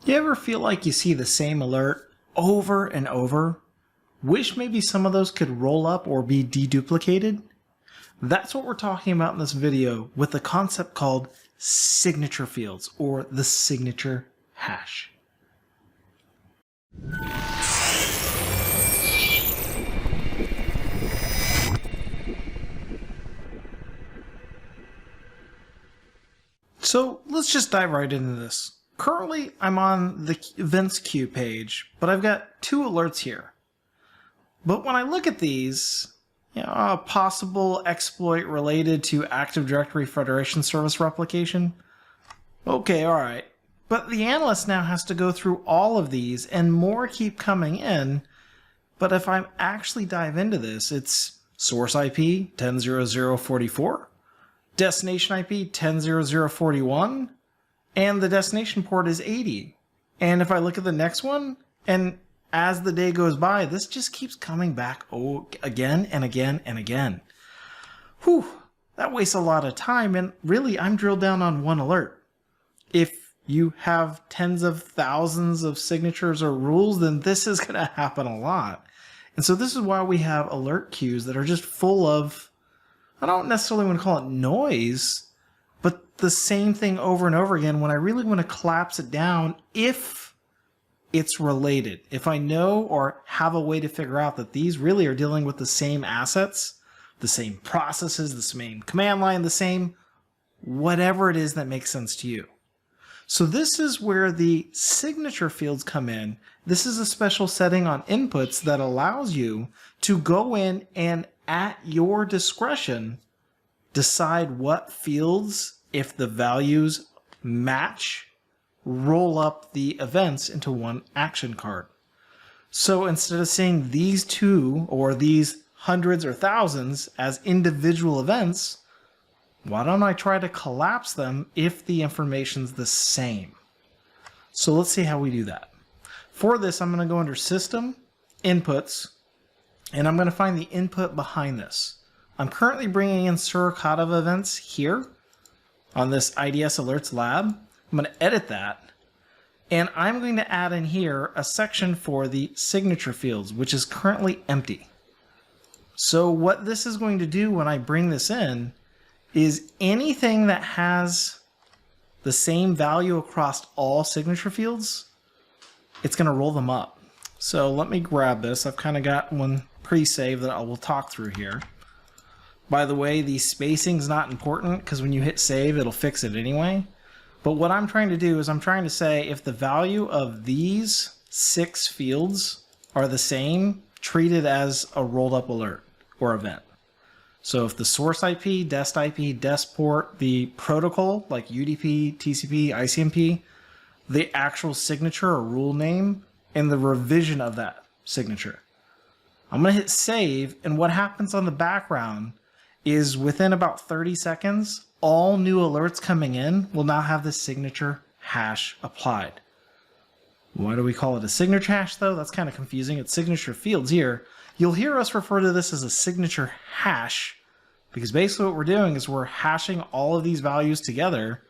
You ever feel like you see the same alert over and over? Wish maybe some of those could roll up or be deduplicated? That's what we're talking about in this video with a concept called signature fields, or the signature hash. So let's just dive right into this. Currently, I'm on the events queue page, but I've got two alerts here. But when I look at these, a possible exploit related to Active Directory Federation Service replication. Okay, all right. But the analyst now has to go through all of these and more keep coming in. But if I actually dive into this, it's source IP 10.0.0.44, destination IP 10.0.0.41, and the destination port is 80. And if I look at the next one, and as the day goes by, this just keeps coming back again and again and again. Whew, that wastes a lot of time, and really I'm drilled down on one alert. If you have tens of thousands of signatures or rules, then this is going to happen a lot. And so this is why we have alert queues that are just full of, I don't necessarily want to call it noise, but the same thing over and over again when I really want to collapse it down if it's related. If I know or have a way to figure out that these really are dealing with the same assets, the same processes, the same command line, the same whatever it is that makes sense to you. So this is where the signature fields come in. This is a special setting on inputs that allows you to go in and at your discretion decide what fields, if the values match, roll up the events into one action card. So instead of seeing these two or these hundreds or thousands as individual events, why don't I try to collapse them if the information's the same? So let's see how we do that. For this, I'm going to go under System, Inputs, and I'm going to find the input behind this. I'm currently bringing in Suricata events here on this IDS Alerts Lab. I'm going to edit that, and I'm going to add in here a section for the signature fields, which is currently empty. So what this is going to do when I bring this in is anything that has the same value across all signature fields, it's going to roll them up. So let me grab this. I've kind of got one pre-saved that I will talk through here. By the way, the spacing's not important because when you hit save, it'll fix it anyway. But what I'm trying to do is I'm trying to say if the value of these 6 fields are the same, treat it as a rolled up alert or event. So if the source IP, dest IP, dest port, the protocol like UDP, TCP, ICMP, the actual signature or rule name, and the revision of that signature. I'm going to hit save, and what happens on the background is within about 30 seconds, all new alerts coming in will now have the signature hash applied. Why do we call it a signature hash though? That's kind of confusing. It's signature fields here. You'll hear us refer to this as a signature hash because basically what we're doing is we're hashing all of these values together,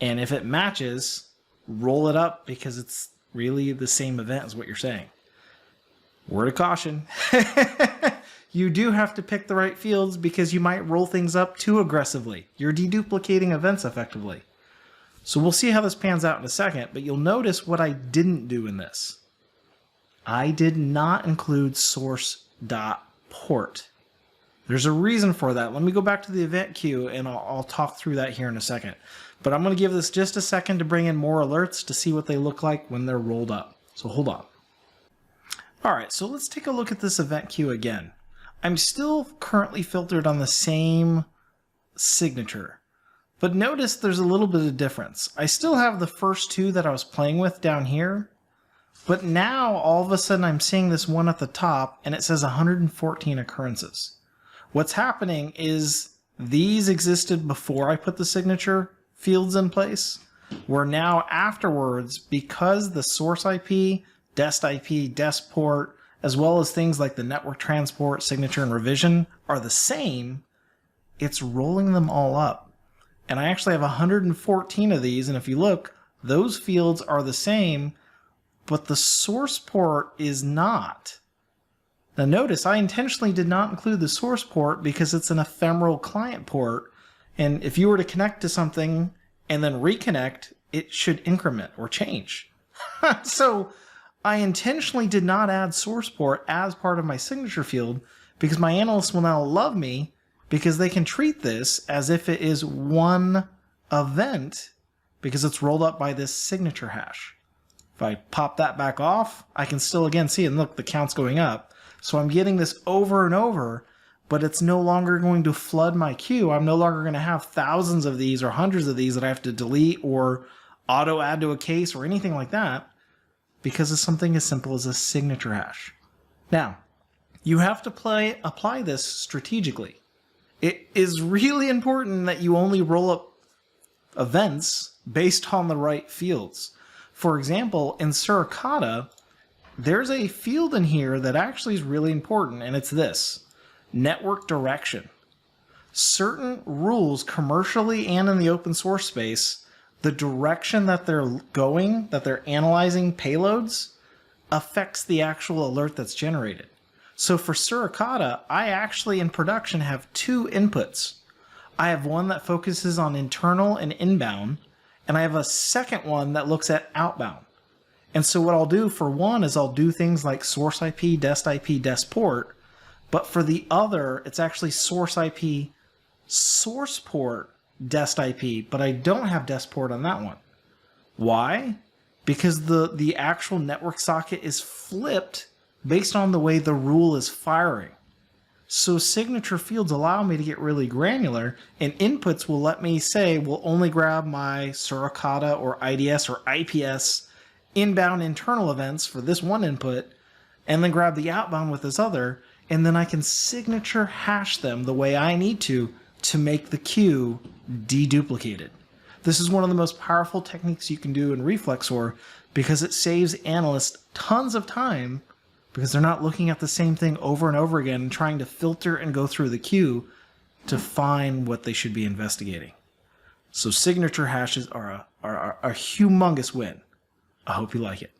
and if it matches, roll it up because it's really the same event as what you're saying. Word of caution. You do have to pick the right fields because you might roll things up too aggressively. You're deduplicating events effectively. So we'll see how this pans out in a second, but you'll notice what I didn't do in this. I did not include source.port. There's a reason for that. Let me go back to the event queue and I'll talk through that here in a second. But I'm going to give this just a second to bring in more alerts to see what they look like when they're rolled up. So hold on. All right, so let's take a look at this event queue again. I'm still currently filtered on the same signature, but notice there's a little bit of difference. I still have the first 2 that I was playing with down here, but now all of a sudden I'm seeing this one at the top and it says 114 occurrences. What's happening is these existed before I put the signature fields in place, where now afterwards, because the source IP, dest IP, dest port, as well as things like the network transport, signature, and revision are the same, it's rolling them all up. And I actually have 114 of these, and if you look, Those fields are the same, but the source port is not. Now notice I intentionally did not include the source port because it's an ephemeral client port, and if you were to connect to something and then reconnect, it should increment or change. So I intentionally did not add source port as part of my signature field because my analysts will now love me because they can treat this as if it is one event because it's rolled up by this signature hash. If I pop that back off, I can still again see, and look, the count's going up. So I'm getting this over and over, but it's no longer going to flood my queue. I'm no longer going to have thousands of these or hundreds of these that I have to delete or auto add to a case or anything like that because of something as simple as a signature hash. Now, you have to apply this strategically. It is really important that you only roll up events based on the right fields. For example, in Suricata, there's a field in here that actually is really important, and it's this: network direction. Certain rules commercially and in the open source space, the direction that they're going, that they're analyzing payloads, affects the actual alert that's generated. So for Suricata, I actually in production have two inputs. I have one that focuses on internal and inbound, and I have a second one that looks at outbound. And so what I'll do for one is I'll do things like source IP, dest IP, dest port, but for the other, it's actually source IP, source port, dest IP, but I don't have dest port on that one. Why? Because the actual network socket is flipped based on the way the rule is firing. So signature fields allow me to get really granular, and inputs will let me say, we'll only grab my Suricata or IDS or IPS inbound internal events for this one input, and then grab the outbound with this other, and then I can signature hash them the way I need to make the queue deduplicated. This is one of the most powerful techniques you can do in ReflexSOAR because it saves analysts tons of time because they're not looking at the same thing over and over again and trying to filter and go through the queue to find what they should be investigating. So signature hashes are a humongous win. I hope you like it.